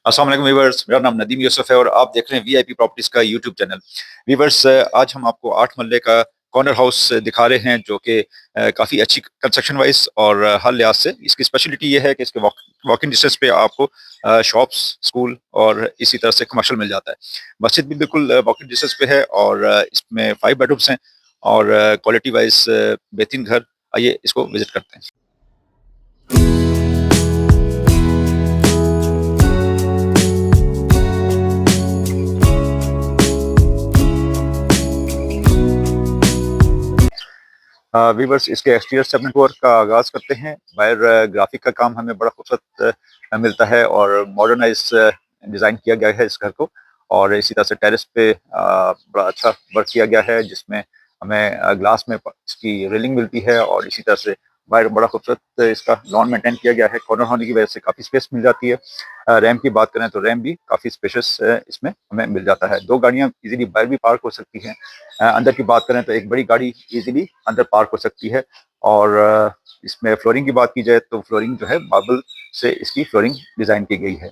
अस्सलाम वालेकुम व्यूअर्स, मेरा नाम नदीम यूसुफ है और आप देख रहे हैं वीआईपी प्रॉपर्टीज का यूट्यूब चैनल। व्यूअर्स, आज हम आपको 8 मरले का कॉर्नर हाउस दिखा रहे हैं जो कि काफ़ी अच्छी कंस्ट्रक्शन वाइज और हर लिहाज से इसकी स्पेशलिटी ये है कि इसके वॉकिंग डिस्टेंस पे आपको शॉप्स, स्कूल और इसी तरह से कमर्शियल मिल जाता है। मस्जिद भी बिल्कुल वॉकिंग डिस्टेंस पे है और इसमें 5 बेडरूम्स हैं और क्वालिटी वाइज बेहतरीन घर। आइए इसको विजिट करते हैं। वीवर्स, इसके एक्सटीरियर से अपने टूर का आगाज़ करते हैं। बाहर ग्राफिक का काम हमें बड़ा खूबसूरत मिलता है और मॉडर्नाइज डिज़ाइन किया गया है इस घर को। और इसी तरह से टेरेस पे बड़ा अच्छा वर्क किया गया है जिसमें हमें ग्लास में इसकी रेलिंग मिलती है और इसी तरह से बाहर बड़ा खूबसूरत इसका लॉन मेंटेन किया गया है। कॉर्नर होने की वजह से काफ़ी स्पेस मिल जाती है। रैम की बात करें तो रैम भी काफ़ी स्पेशियस इसमें हमें मिल जाता है। 2 गाड़ियाँ इजीली बाहर भी पार्क हो सकती हैं। अंदर की बात करें तो एक बड़ी गाड़ी इजीली अंदर पार्क हो सकती है। और इसमें फ्लोरिंग की बात की जाए तो फ्लोरिंग जो है मार्बल से इसकी फ्लोरिंग डिज़ाइन की गई है।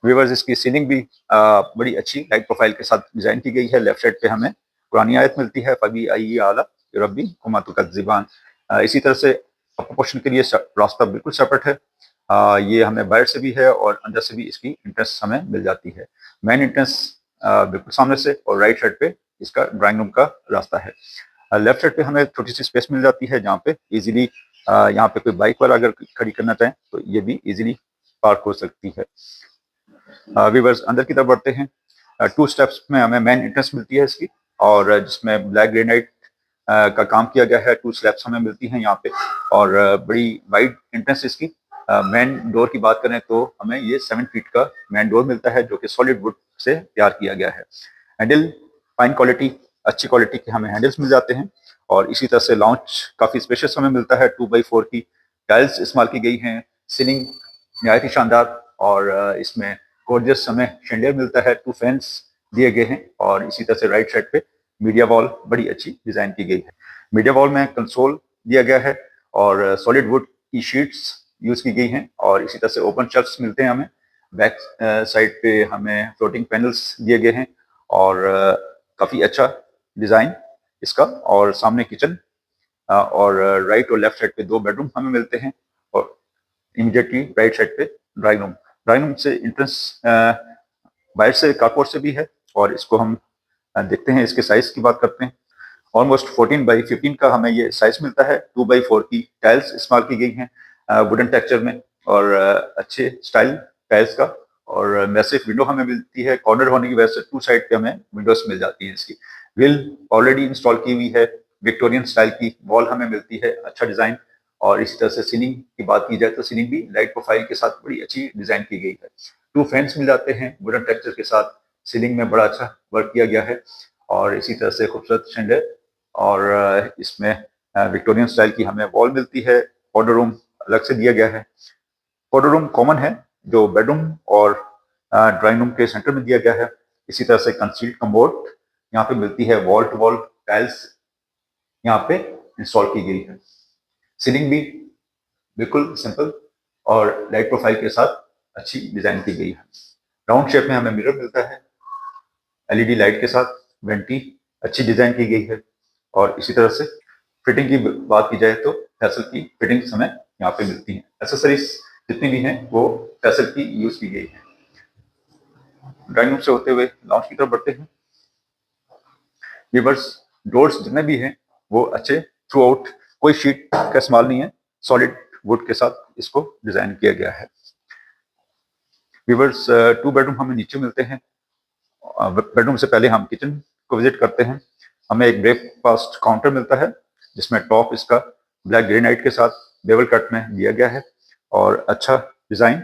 व्यूअर्स, इसकी सीलिंग भी बड़ी अच्छी लाइट प्रोफाइल के साथ डिज़ाइन की गई है। लेफ्ट साइड पे हमें कुरानी आयत मिलती है, फबी आई आला रब्बी हुमा तुकज़्ज़िबान। इसी तरह से प्रपोर्शन के लिए रास्ता बिल्कुल सेपरेट है। ये हमें बाहर से भी है और अंदर से भी इसकी एंट्रेंस हमें मिल जाती है। मेन एंट्रेंस बिल्कुल सामने से और राइट साइड पे इसका ड्राइंग रूम का रास्ता है। लेफ्ट साइड पे हमें छोटी सी स्पेस मिल जाती है जहाँ पे इजीली यहाँ पे कोई बाइक वाला अगर खड़ी करना चाहें तो ये भी इजीली पार्क हो सकती है। व्यूअर्स, अंदर की तरफ बढ़ते हैं। 2 स्टेप्स में हमें मेन एंट्रेंस मिलती है इसकी और जिसमें ब्लैक ग्रेनाइट का काम किया गया है। 2 स्लैब्स हमें मिलती हैं यहाँ पे और बड़ी वाइड एंट्रेंस इसकी। मेन डोर की बात करें तो हमें ये 7 फीट का मेन डोर मिलता है जो कि सॉलिड वुड से तैयार किया गया है। हैंडल फाइन क्वालिटी, अच्छी क्वालिटी के हमें हैंडल्स मिल जाते हैं और इसी तरह से लॉन्च काफ़ी स्पेशियस हमें मिलता है। 2x4 की टाइल्स इस्तेमाल की गई हैं। सीलिंग नहायत ही शानदार और इसमें गॉर्जियस हमें शैंडियर मिलता है। 2 फैंस दिए गए हैं और इसी तरह से राइट साइड पे मीडिया वॉल बड़ी अच्छी डिज़ाइन की गई है। मीडिया वॉल में कंसोल दिया गया है और सॉलिड वुड की शीट्स यूज़ की गई हैं और इसी तरह से ओपन शेल्फ्स मिलते हैं हमें। बैक साइड पे हमें फ्लोटिंग पैनल्स दिए गए हैं और काफ़ी अच्छा डिज़ाइन इसका। और सामने किचन और राइट और लेफ्ट साइड पे 2 बेडरूम हमें मिलते हैं और इमीडिएटली राइट साइड पे ड्राइंग रूम। ड्राइंग रूम से एंट्रेंस बाहर से कारपोर्ट से भी है और इसको हम देखते हैं। इसके साइज की बात करते हैं। ऑलमोस्ट 14x15 का हमें ये साइज मिलता है। 2x4 की टाइल्स इस्तेमाल की गई हैं वुडन टेक्सचर में और अच्छे स्टाइल टाइल्स का। और मैसिव विंडो हमें मिलती है। कॉर्नर होने की वजह से 2 साइड पे हमें विंडोज मिल जाती है। इसकी ग्रिल ऑलरेडी इंस्टॉल की हुई है। विक्टोरियन स्टाइल की वॉल हमें मिलती है, अच्छा डिजाइन। और इसी तरह से सीलिंग की बात की जाए तो सीलिंग भी लाइट प्रोफाइल के साथ बड़ी अच्छी डिजाइन की गई है। 2 फैंस मिल जाते हैं वुडन टेक्सचर के साथ। सीलिंग में बड़ा अच्छा वर्क किया गया है और इसी तरह से खूबसूरत शैंडियर और इसमें विक्टोरियन स्टाइल की हमें वॉल मिलती है। पाउडर रूम अलग से दिया गया है। पाउडर रूम कॉमन है जो बेडरूम और ड्राइंग रूम के सेंटर में दिया गया है। इसी तरह से कंसील्ड कमोड यहाँ पे मिलती है। वॉल टू वॉल टाइल्स यहाँ पे इंस्टॉल की गई है। सीलिंग भी बिल्कुल सिंपल और लाइट प्रोफाइल के साथ अच्छी डिजाइन की गई है। राउंड शेप में हमें मिरर मिलता है एलईडी लाइट के साथ। वेंटी अच्छी डिजाइन की गई है और इसी तरह से फिटिंग की बात की जाए तो फैसल की फिटिंग्स हमें यहाँ पे मिलती हैं। एसेसरीज जितनी भी हैं वो फैसल की यूज की गई है। ड्राइंग रूम से होते हुए लॉन्च की तरफ बढ़ते हैं। व्यूअर्स, डोर्स जितने भी हैं वो अच्छे थ्रू आउट, कोई शीट का इस्तेमाल नहीं है। सॉलिड वुड के साथ इसको डिजाइन किया गया है। व्यूअर्स, 2 बेडरूम हमें नीचे मिलते हैं। बेडरूम से पहले हम किचन को विजिट करते हैं। हमें एक ब्रेकफास्ट काउंटर मिलता है जिसमें टॉप इसका ब्लैक ग्रेनाइट के साथ बेवल कट में दिया गया है और अच्छा डिजाइन।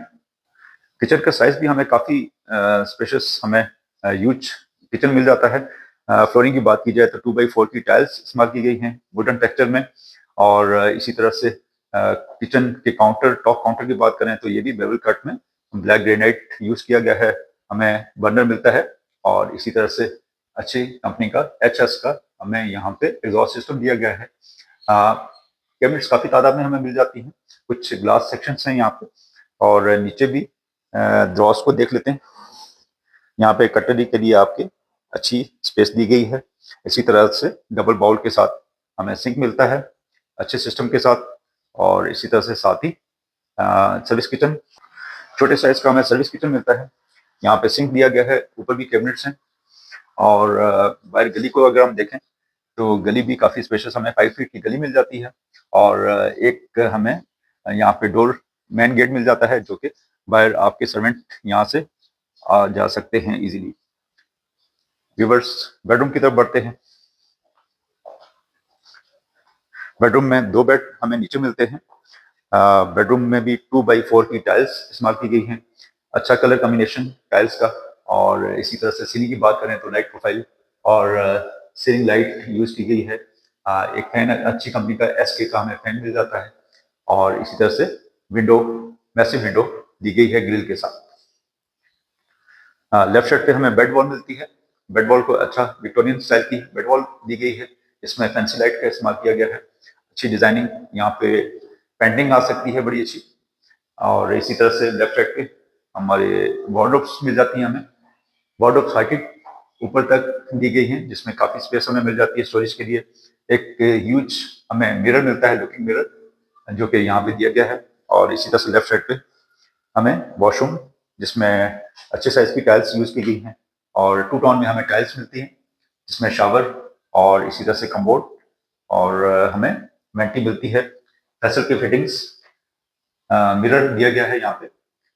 किचन का साइज भी हमें काफी स्पेशियस, हमें ह्यूज किचन मिल जाता है। फ्लोरिंग की बात की जाए तो 2x4 की टाइल्स इस्तेमाल की गई हैं वुडन टेक्सचर में और इसी तरह से किचन के काउंटर, टॉप काउंटर की बात करें तो ये भी बेवल कट में ब्लैक ग्रेनाइट यूज किया गया है। हमें बर्नर मिलता है और इसी तरह से अच्छी कंपनी का HS का हमें यहाँ पे एग्जॉस्ट सिस्टम दिया गया है। कैबिनेट्स काफी तादाद में हमें मिल जाती हैं। कुछ ग्लास सेक्शंस हैं यहाँ पे और नीचे भी ड्रॉर्स को देख लेते हैं। यहाँ पे कटलरी के लिए आपके अच्छी स्पेस दी गई है। इसी तरह से डबल बाउल के साथ हमें सिंक मिलता है अच्छे सिस्टम के साथ, और इसी तरह से साथ ही सर्विस किचन, छोटे साइज का हमें सर्विस किचन मिलता है। यहाँ पे सिंक दिया गया है, ऊपर भी कैबिनेट्स हैं, और बाहर गली को अगर हम देखें तो गली भी काफ़ी स्पेशियस, हमें 5 फीट की गली मिल जाती है, और एक हमें यहाँ पे डोर मेन गेट मिल जाता है, जो कि बाहर आपके सर्वेंट यहाँ से आ जा सकते हैं इजीली। व्यूवर्स, बेडरूम की तरफ बढ़ते हैं। बेडरूम में 2 बेड हमें नीचे मिलते हैं। बेडरूम में भी 2x4 की टाइल्स इस्तेमाल की गई हैं। अच्छा कलर कॉम्बिनेशन टाइल्स का, और इसी तरह से सीलिंग की बात करें तो लाइट प्रोफाइल और सीलिंग लाइट यूज की गई है। एक फैन अच्छी कंपनी का SK का हमें फैन मिल जाता है, और इसी तरह से विंडो, मैसिव विंडो दी गई है ग्रिल के साथ। लेफ्ट साइड पे हमें बेड वॉल मिलती है। बेड वॉल को अच्छा विक्टोरियन स्टाइल की बेड वॉल दी गई है। इसमें फैंसी लाइट का इस्तेमाल किया गया है। अच्छी डिजाइनिंग, यहाँ पे पेंटिंग आ सकती है बड़ी अच्छी। और इसी तरह से लेफ्ट साइड पे हमारे वार्डरोब्स मिल जाती हैं हमें। वार्डरोब्स हाइटेड ऊपर तक दी गई हैं, जिसमें काफी स्पेस हमें मिल जाती है स्टोरेज के लिए। एक ह्यूज हमें मिरर मिलता है, लुकिंग मिरर, जो कि यहाँ पे दिया गया है। और इसी तरह से लेफ्ट साइड पे हमें वॉशरूम, जिसमें अच्छे साइज की टाइल्स यूज की गई हैं, और 2 टोन में हमें टाइल्स मिलती हैं, जिसमें शावर और इसी तरह से कम्बोर्ड, और हमें वेंटी मिलती है। फेसल की फिटिंग्स, मिरर दिया गया है यहाँ पे,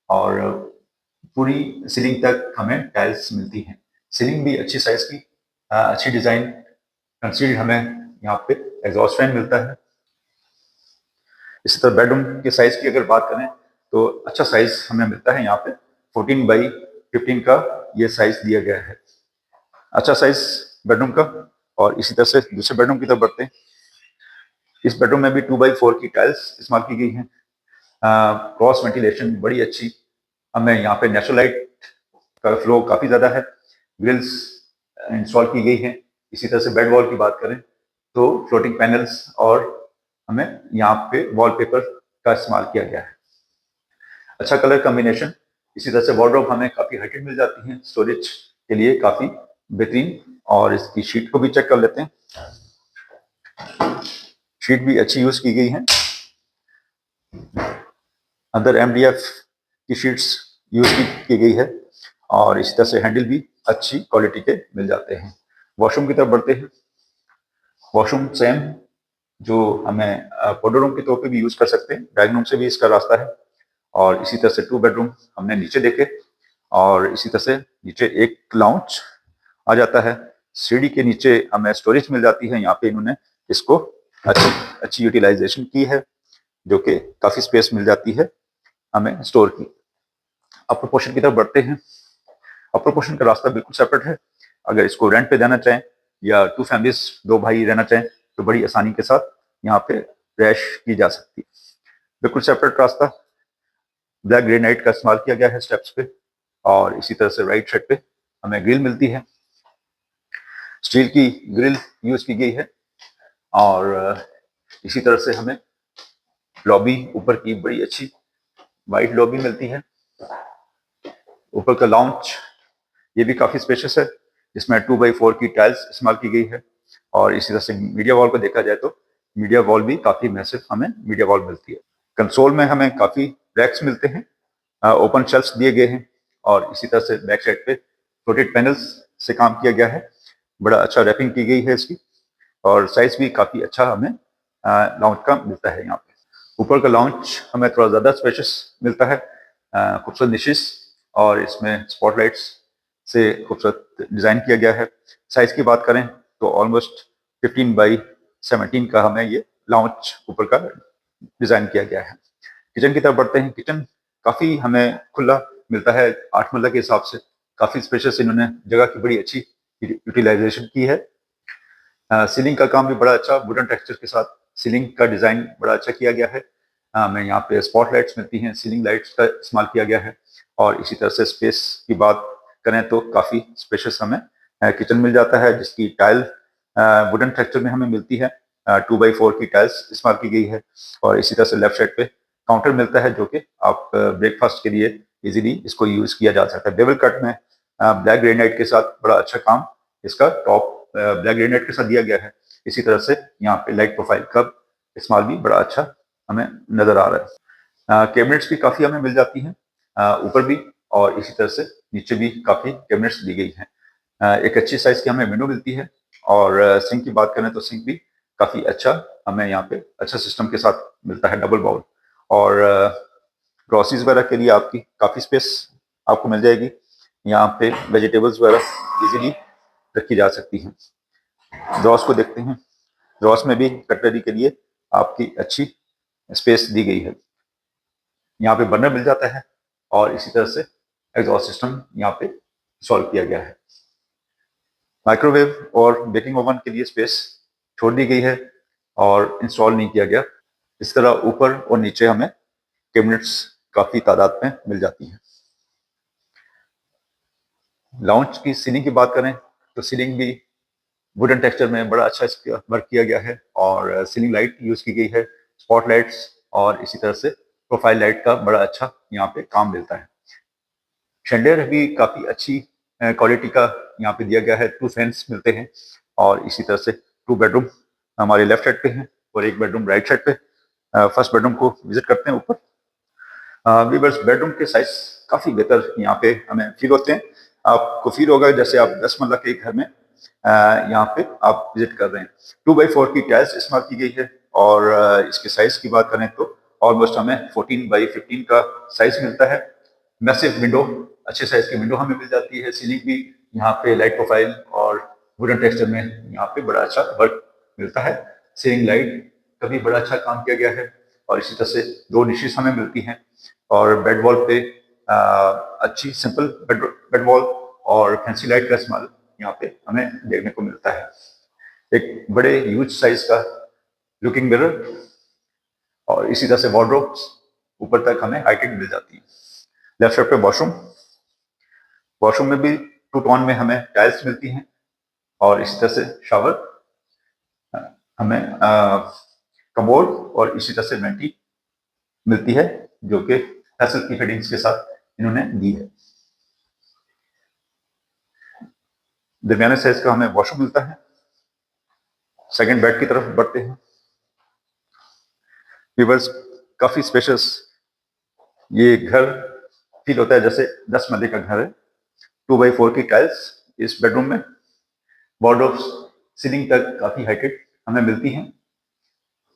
और पूरी सीलिंग तक हमें टाइल्स मिलती हैं। सीलिंग भी अच्छी साइज की, अच्छी डिजाइन कंसील्ड हमें यहाँ पे एग्जॉस्ट फैन मिलता है। इसी तरह बेडरूम के साइज की अगर बात करें तो अच्छा साइज हमें मिलता है यहाँ पे। 14x15 का ये साइज दिया गया है, अच्छा साइज बेडरूम का। और इसी तरह से दूसरे बेडरूम की तरफ बढ़ते हैं। इस बेडरूम में भी 2x4 की टाइल्स इस्तेमाल की गई हैं। क्रॉस वेंटिलेशन बड़ी अच्छी, हमें यहाँ पे नेचुरल लाइट का फ्लो काफी ज्यादा है। ग्रिल्स इंस्टॉल की गई हैं। इसी तरह से बेड वॉल की बात करें तो फ्लोटिंग पैनल्स, और हमें यहाँ पे वॉलपेपर का इस्तेमाल किया गया है। अच्छा कलर कॉम्बिनेशन। इसी तरह से वार्डरोब हमें काफी हाइटेड मिल जाती है, स्टोरेज के लिए काफी बेहतरीन। और इसकी शीट को भी चेक कर लेते हैं। शीट भी अच्छी यूज की गई है। अंदर MDF की शीट्स यूज की गई है, और इसी तरह से हैंडल भी अच्छी क्वालिटी के मिल जाते हैं। वॉशरूम की तरफ बढ़ते हैं। वॉशरूम सेम जो हमें पाउडर रूम के तौर पे भी यूज कर सकते हैं, ड्राइंग रूम से भी इसका रास्ता है। और इसी तरह से 2 बेडरूम हमने नीचे देखे, और इसी तरह से नीचे एक लाउंज आ जाता है। सीढ़ी के नीचे हमें स्टोरेज मिल जाती है। यहाँ पे इन्होंने इसको अच्छी अच्छी यूटिलाइजेशन की है, जो कि काफी स्पेस मिल जाती है हमें स्टोर की। अपर पोर्शन की तरफ बढ़ते हैं। अपर पोर्शन का रास्ता बिल्कुल सेपरेट है। अगर इसको रेंट पे देना चाहें, या 2 फैमिलीज, 2 भाई रहना चाहें, तो बड़ी आसानी के साथ यहाँ पे रैश की जा सकती है। बिल्कुल सेपरेट रास्ता। ब्लैक ग्रेनाइट का इस्तेमाल किया गया है स्टेप्स पे, और इसी तरह से राइट साइड पे हमें ग्रिल मिलती है। स्टील की ग्रिल यूज की गई है, और इसी तरह से हमें लॉबी ऊपर की बड़ी अच्छी वाइट लॉबी मिलती है। ऊपर का लाउंज ये भी काफी स्पेशियस है, जिसमें 2x4 की टाइल्स इस्तेमाल की गई है। और इसी तरह से मीडिया वॉल को देखा जाए तो मीडिया वॉल भी काफी मैसिव हमें मीडिया वॉल मिलती है। कंसोल में हमें काफी रैक्स मिलते हैं, ओपन शेल्फ्स दिए गए हैं, और इसी तरह से बैक साइड पे फ्लोटेड पैनल्स से काम किया गया है। बड़ा अच्छा रैपिंग की गई है इसकी, और साइज भी काफी अच्छा हमें लाउंज का मिलता है। यहाँ पे ऊपर का लाउंज हमें थोड़ा ज्यादा स्पेशियस मिलता है, खूबसूरत निशेस, और इसमें स्पॉटलाइट्स से खूबसूरत डिजाइन किया गया है। साइज की बात करें तो ऑलमोस्ट 15x17 का हमें ये लाउंज ऊपर का डिजाइन किया गया है। किचन की तरफ बढ़ते हैं। किचन काफी हमें खुला मिलता है, 8 मरला के हिसाब से काफी स्पेशियस इन्होंने जगह की बड़ी अच्छी यूटिलाइजेशन की है। सीलिंग का काम भी बड़ा अच्छा वुडन टेक्सचर के साथ सीलिंग का डिजाइन बड़ा अच्छा किया गया है। हमें यहाँ पे स्पॉट लाइट्स मिलती हैं, सीलिंग लाइट्स का इस्तेमाल किया गया है। और इसी तरह से स्पेस की बात करें तो काफी स्पेशियस हमें किचन मिल जाता है, जिसकी टाइल वुडन टेक्सचर में हमें मिलती है। 2x4 की टाइल्स इस्तेमाल की गई है। और इसी तरह से लेफ्ट साइड पे काउंटर मिलता है, जो कि आप ब्रेकफास्ट के लिए इजीली इसको यूज किया जा सकता है। बेवल कट में ब्लैक ग्रेनाइट के साथ बड़ा अच्छा काम इसका टॉप ब्लैक ग्रेनाइट के साथ दिया गया है। इसी तरह से यहाँ पे लाइट प्रोफाइल का इस्तेमाल भी बड़ा अच्छा हमें नजर आ रहा है। कैबिनेट्स भी काफी हमें मिल जाती हैं ऊपर भी, और इसी तरह से नीचे भी काफी कैबिनेट्स दी गई हैं। एक अच्छी साइज की हमें विंडो मिलती है, और सिंक की बात करें तो सिंक भी काफी अच्छा हमें यहाँ पे अच्छा सिस्टम के साथ मिलता है, डबल बाउल। और ग्रोसरीज वगैरह के लिए आपकी काफी स्पेस आपको मिल जाएगी। यहाँ पे वेजिटेबल्स वगैरह इजीली रखी जा सकती हैं। ड्रॉस को देखते हैं। ड्रॉस में भी कटलरी के लिए आपकी अच्छी स्पेस दी गई है। यहाँ पे बर्नर मिल जाता है, और इसी तरह से एग्जॉस्ट सिस्टम यहाँ पे सॉल्व किया गया है। माइक्रोवेव और बेकिंग ओवन के लिए स्पेस छोड़ दी गई है और इंस्टॉल नहीं किया गया। इस तरह ऊपर और नीचे हमें कैबिनेट्स काफी तादाद में मिल जाती हैं। लाउंज की सीलिंग की बात करें तो सीलिंग भी वुडन टेक्सचर में बड़ा अच्छा इसका वर्क किया गया है, और सीलिंग लाइट यूज की गई है, स्पॉट लाइट्स, और इसी तरह से प्रोफाइल लाइट का बड़ा अच्छा यहाँ पे काम मिलता है। शेंडेर भी काफी अच्छी क्वालिटी का यहाँ पे दिया गया है। 2 फैंस मिलते हैं, और इसी तरह से 2 बेडरूम हमारे लेफ्ट साइड पे हैं और 1 बेडरूम राइट साइड पे। फर्स्ट बेडरूम को विजिट करते हैं ऊपर। वीवर्स, बेडरूम के साइज काफी बेहतर यहाँ पे हमें फील होते हैं। आपको फील होगा जैसे आप 10 मरला के घर में यहाँ पे आप विजिट कर रहे हैं। 2x4 की टाइल्स इस्तेमाल की गई है, और इसके साइज की बात करें तो ऑलमोस्ट हमें 14x15 का साइज मिलता है। मैसिव विंडो, अच्छे साइज की विंडो हमें मिल जाती है। सीलिंग भी यहाँ पे लाइट प्रोफाइल और वुडन टेक्सचर में यहाँ पे बड़ा अच्छा वर्क मिलता है। सीलिंग लाइट का भी बड़ा अच्छा काम किया गया है, और इसी तरह से 2 निशेस हमें मिलती हैं, और बेड वॉल पे अच्छी सिंपल बेड वॉल और फैंसी लाइट का इस्तेमाल यहाँ पे हमें देखने को मिलता है। एक बड़े ह्यूज साइज का लुकिंग मिरर, और इसी तरह से वार्डरोब्स ऊपर तक हमें हाइटेड मिल जाती है। लेफ्ट साइड पे वॉशरूम। वॉशरूम में भी 2 टोन में हमें टाइल्स मिलती हैं, और इसी तरह से शावर हमें कमोड और इसी तरह से वेंटी मिलती है, जो कि हैसल की फिटिंग्स के साथ इन्होंने दी है। दरमियाने साइज का हमें वॉशरूम मिलता है। सेकंड बेड की तरफ बढ़ते हैं। व्यूअर्स, काफी स्पेशियस ये घर फील होता है जैसे 10 मरले का घर है। 2x4 की टाइल्स इस बेडरूम में, वार्डरोब्स सीलिंग तक काफी हाइटेड हमें मिलती हैं,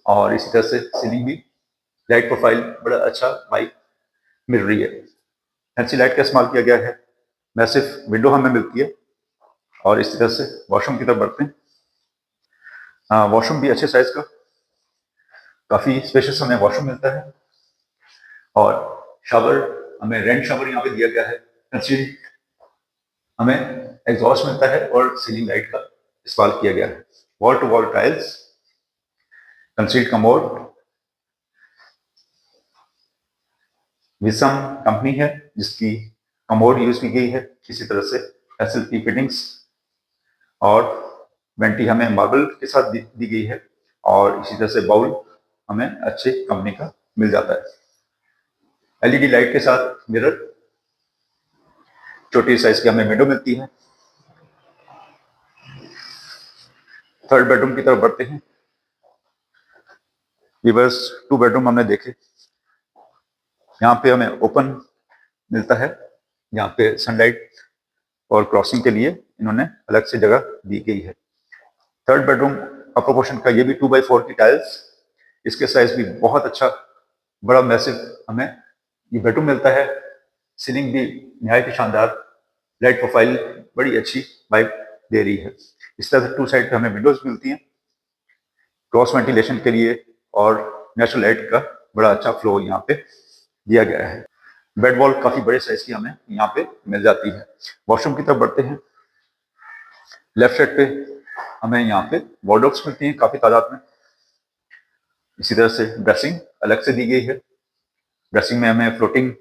और इसी तरह से सीलिंग भी लाइट प्रोफाइल बड़ा अच्छा वाइब मिल रही है। फैंसी लाइट का इस्तेमाल किया गया है। मैसिव विंडो हमें मिलती है, और इस तरह से वॉशरूम की तरफ बढ़ते हैं। वॉशरूम भी अच्छे साइज का, काफी स्पेशियस हमें वॉशरूम मिलता है, और शावर हमें रेंट शावर यहाँ पे दिया गया है। कंसील्ड हमें एग्जॉस्ट मिलता है, और सीलिंग लाइट का इस्तेमाल किया गया है। Wall to wall tiles, concealed commode, विसम कंपनी है जिसकी कमोड यूज की गई है। इसी तरह से एसएल की फिटिंग्स, और वेंटी हमें मार्बल के साथ दी गई है, और इसी तरह से बाउल हमें अच्छी कंपनी का मिल जाता है। एलईडी लाइट के साथ मिरर, छोटी साइज की हमें विंडो मिलती है। थर्ड बेडरूम की तरफ बढ़ते हैं। व्यूअर्स, 2 बेडरूम हमने देखे। यहाँ पे हमें ओपन मिलता है, यहाँ पे सनलाइट और क्रॉसिंग के लिए इन्होंने अलग से जगह दी गई है। थर्ड बेडरूम अपर पोर्शन का, ये भी 2x4 की टाइल्स, इसके साइज भी बहुत अच्छा, बड़ा मैसिव हमें ये बेडरूम मिलता है। सीलिंग भी निहायत ही शानदार, लाइट प्रोफाइल बड़ी अच्छी वाइब दे रही है। इस तरह से 2 साइड पे हमें विंडोज मिलती हैं क्रॉस वेंटिलेशन के लिए, और नेचुरल लाइट का बड़ा अच्छा फ्लो यहाँ पे दिया गया है। बेड वॉल काफी बड़े साइज की हमें यहाँ पे मिल जाती है। वॉशरूम की तरफ बढ़ते हैं। लेफ्ट साइड पे हमें यहाँ पे वार्डरोब्स मिलती हैं काफी तादाद में। इसी तरह से ड्रेसिंग अलग से दी गई है। ड्रेसिंग में हमें फ्लोटिंग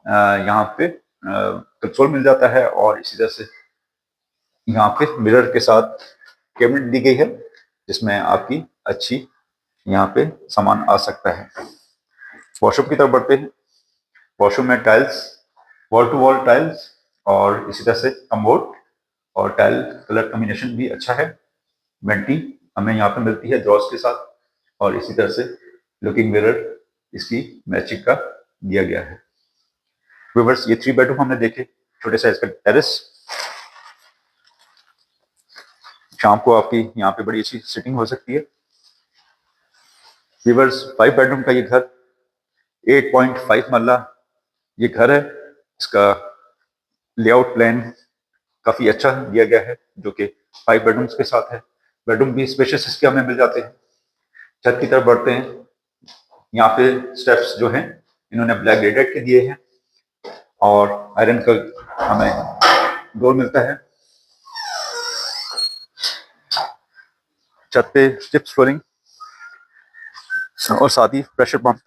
यहाँ पे कंसोल मिल जाता है, और इसी तरह से यहाँ पे मिरर के साथ कैबिनेट दी गई है, जिसमें आपकी अच्छी यहाँ पे सामान आ सकता है। वॉशरूम की तरफ बढ़ते हैं। वॉशरूम में tiles wall to wall tiles और इसी तरह से कमोड और टाइल कलर कॉम्बिनेशन भी अच्छा है। वेंटी हमें यहाँ पे मिलती है ड्रॉर्स के साथ और इसी तरह से लुकिंग मिरर इसकी मैचिंग का दिया गया है। व्यूअर्स, ये 3 बेडरूम हमने देखे, छोटे साइज का टेरेस। शाम को आपकी यहाँ पे बड़ी अच्छी सिटिंग हो सकती है। व्यूअर्स, 5 बेडरूम का ये घर 8.5 मरला ये घर है। इसका लेआउट प्लान काफी अच्छा दिया गया है जो कि 5 बेडरूम्स के साथ है। बेडरूम भी स्पेशियस इसके हमें मिल जाते हैं। छत की तरफ बढ़ते हैं। यहाँ पे स्टेप्स जो हैं इन्होंने ब्लैक ग्रेनाइट के दिए हैं और आयरन का हमें डोर मिलता है। छत पे चिप्स फ्लोरिंग और साथ ही प्रेशर पंप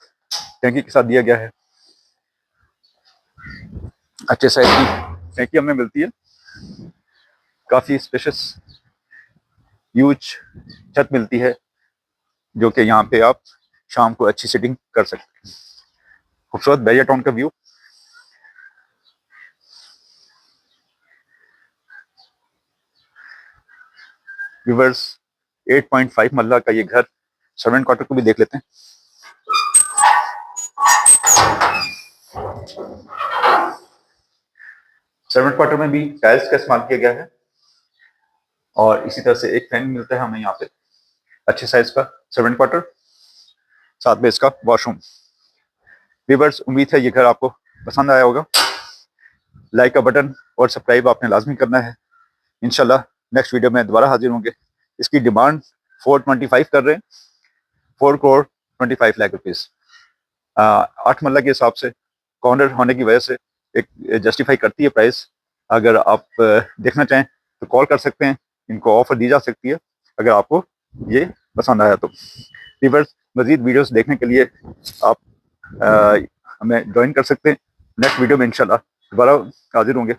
टैंकी के साथ दिया गया है। अच्छे साइज की टैंकी हमें मिलती है। काफी स्पेशियस ह्यूज छत मिलती है जो कि यहाँ पे आप शाम को अच्छी सिटिंग कर सकते हैं। खूबसूरत बैरिया टाउन का व्यू। व्यूअर्स, 8.5 मरला का ये घर सर्वेंट क्वार्टर को भी देख लेते हैं। सर्वेंट क्वार्टर में भी टाइल्स का इस्तेमाल किया गया है और इसी तरह से एक फैन मिलता है हमें यहाँ पे। अच्छे साइज का सर्वेंट क्वार्टर, साथ में इसका वॉशरूम। व्यूअर्स, उम्मीद है ये घर आपको पसंद आया होगा। लाइक का बटन और सब्सक्राइब आपने लाजमी करना है। इंशाल्लाह नेक्स्ट वीडियो में दोबारा हाजिर होंगे। इसकी डिमांड 425 कर रहे हैं, 4 करोड़ 25 लाख रुपीस। 8 मरला के हिसाब से कॉर्नर होने की वजह से एक जस्टिफाई करती है प्राइस। अगर आप देखना चाहें तो कॉल कर सकते हैं, इनको ऑफर दी जा सकती है अगर आपको ये पसंद आया तो। व्यूअर्स, मजीद वीडियोस देखने के लिए आप हमें ज्वाइन कर सकते हैं। नेक्स्ट वीडियो में इंशाल्लाह दोबारा हाजिर होंगे।